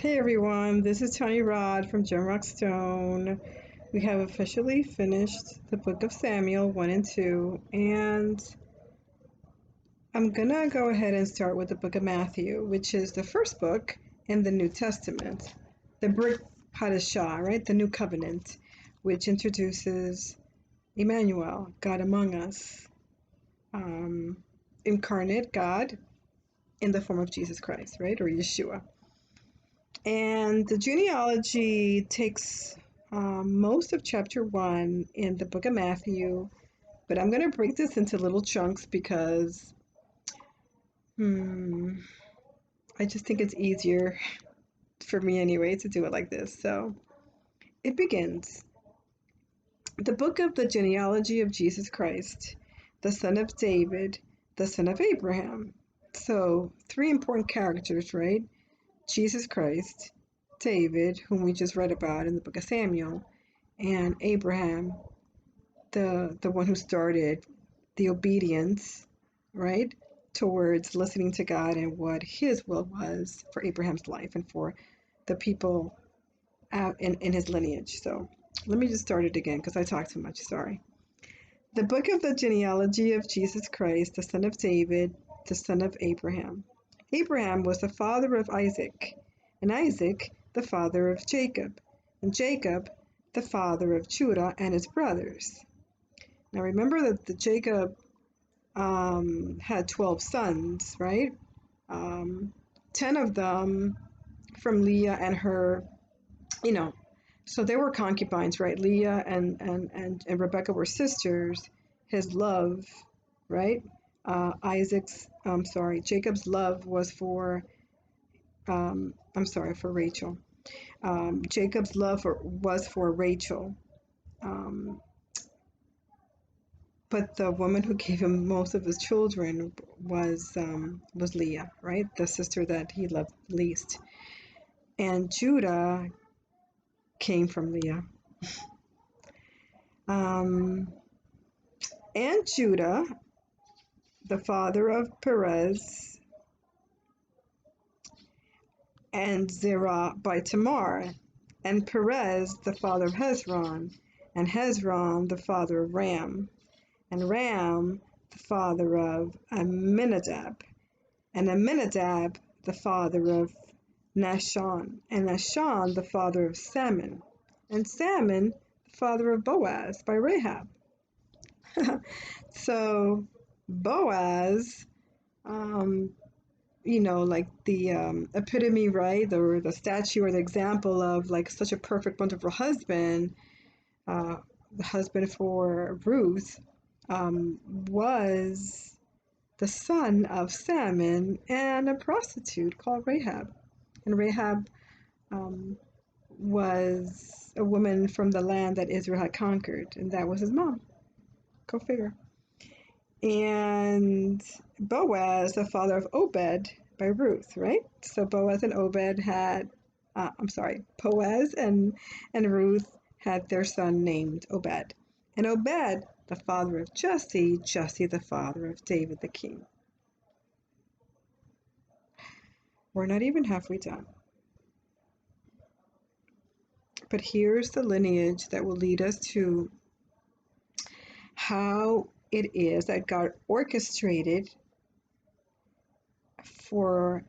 Hey everyone, this is Tony Rod from Gem Rock Stone. We have officially finished the book of Samuel 1 and 2, and I'm gonna go ahead and start with the book of Matthew, which is the first book in the New Testament, the Brit Hadashah, right? The New Covenant, which introduces Emmanuel, God among us, um, incarnate God in the form of Jesus Christ, right? Or Yeshua. And the genealogy takes most of chapter 1 in the book of Matthew, but I'm going to break this into little chunks because I just think it's easier for me anyway to do it like this. So it begins. The book of the genealogy of Jesus Christ, the son of David, the son of Abraham. So three important characters, right? Jesus Christ, David, whom we just read about in the book of Samuel, and Abraham, the one who started the obedience, right, towards listening to God and what his will was for Abraham's life and for the people out in his lineage. So let me just start it again because I talked too much, sorry. The book of the genealogy of Jesus Christ, the son of David, the son of Abraham. Abraham was the father of Isaac, and Isaac the father of Jacob, and Jacob the father of Judah and his brothers. Now remember that Jacob had 12 sons, right? 10 of them from Leah and her, so they were concubines, right? Leah and Rebecca were sisters. His love, right? Jacob's love was for, for Rachel. Jacob's love was for Rachel. But the woman who gave him most of his children was Leah, right? The sister that he loved least. And Judah came from Leah. And Judah, the father of Perez, and Zerah by Tamar, and Perez, the father of Hezron, and Hezron, the father of Ram, and Ram, the father of Amminadab, and Amminadab, the father of Nahshon, and Nahshon, the father of Salmon, and Salmon, the father of Boaz by Rahab. So Boaz, like the epitome, right, or the statue or the example of like such a perfect, wonderful husband, the husband for Ruth, was the son of Salmon and a prostitute called Rahab. And Rahab was a woman from the land that Israel had conquered, and that was his mom. Go figure. And Boaz, the father of Obed by Ruth, right? So Boaz and Obed had, Boaz and Ruth had their son named Obed. And Obed, the father of Jesse, Jesse the father of David the king. We're not even halfway done. But here's the lineage that will lead us to how it is that God orchestrated for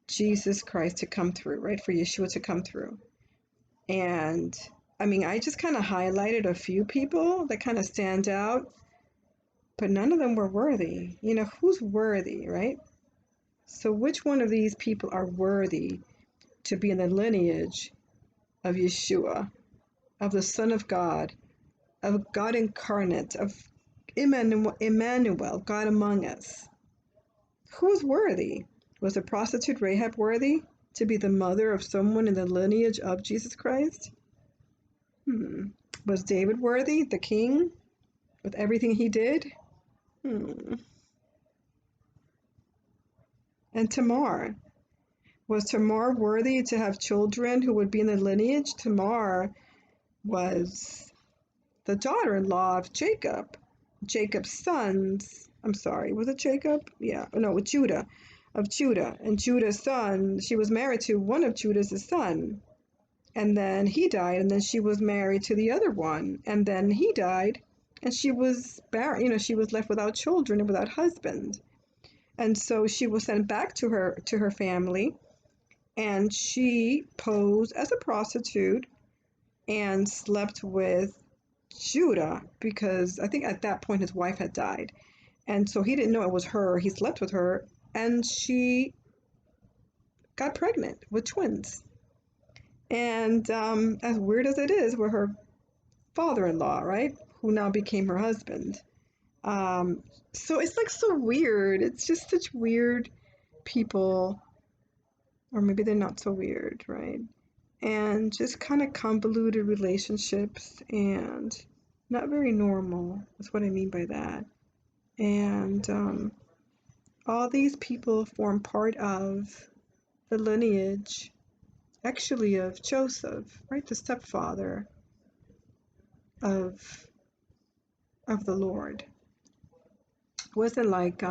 Jesus Christ to come through, right? For Yeshua to come through. And I just kind of highlighted a few people that kind of stand out, but none of them were worthy. Who's worthy, right? So which one of these people are worthy to be in the lineage of Yeshua, of the Son of God incarnate, of Emmanuel, God among us? Who's worthy? Was the prostitute Rahab worthy to be the mother of someone in the lineage of Jesus Christ? Was David worthy, the king, with everything he did? And Tamar. Was Tamar worthy to have children who would be in the lineage? Tamar was the daughter-in-law of Jacob. Jacob's sons, was it Jacob? Yeah, no, with Judah. of Judah. And Judah's son, she was married to one of Judah's son. And then he died, and then she was married to the other one. And then he died, and she was barren, she was left without children and without husband. And so she was sent back to her family, and she posed as a prostitute and slept with Judah, because I think at that point his wife had died. And so he didn't know it was her. He slept with her, and she got pregnant with twins. And as weird as it is, with her father-in-law, right, who now became her husband. Um, so it's like so weird. It's just such weird people, or maybe they're not so weird, right? And just kind of convoluted relationships and not very normal. That's what I mean by that. And all these people form part of the lineage, actually, of Joseph, right? The stepfather of the Lord. It wasn't like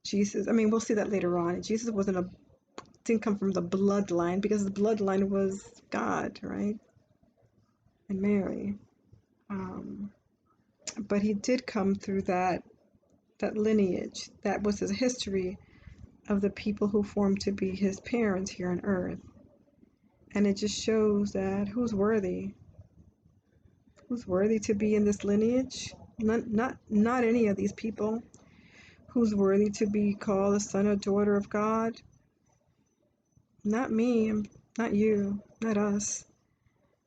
Jesus. I mean, we'll see that later on. Jesus didn't come from the bloodline, because the bloodline was God, right? And Mary. Um, but he did come through that lineage. That was his history of the people who formed to be his parents here on earth. And it just shows that who's worthy to be in this lineage. Not any of these people. Who's worthy to be called a son or daughter of God? Not me, not you, not us.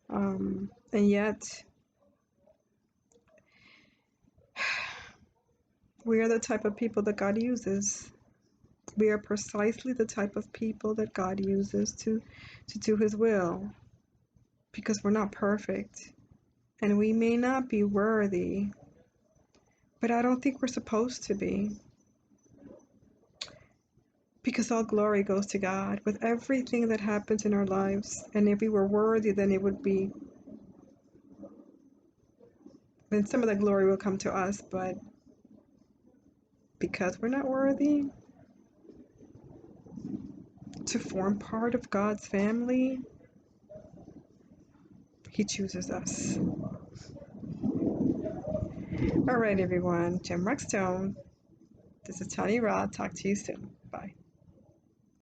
And yet we are the type of people that God uses. We are precisely the type of people that God uses to do his will, because we're not perfect, and we may not be worthy, but I don't think we're supposed to be, because all glory goes to God with everything that happens in our lives. And if we were worthy, then some of the glory will come to us. But because we're not worthy to form part of God's family, he chooses us. All right, everyone. Jim Rockstone. This is Tony Raw. Talk to you soon.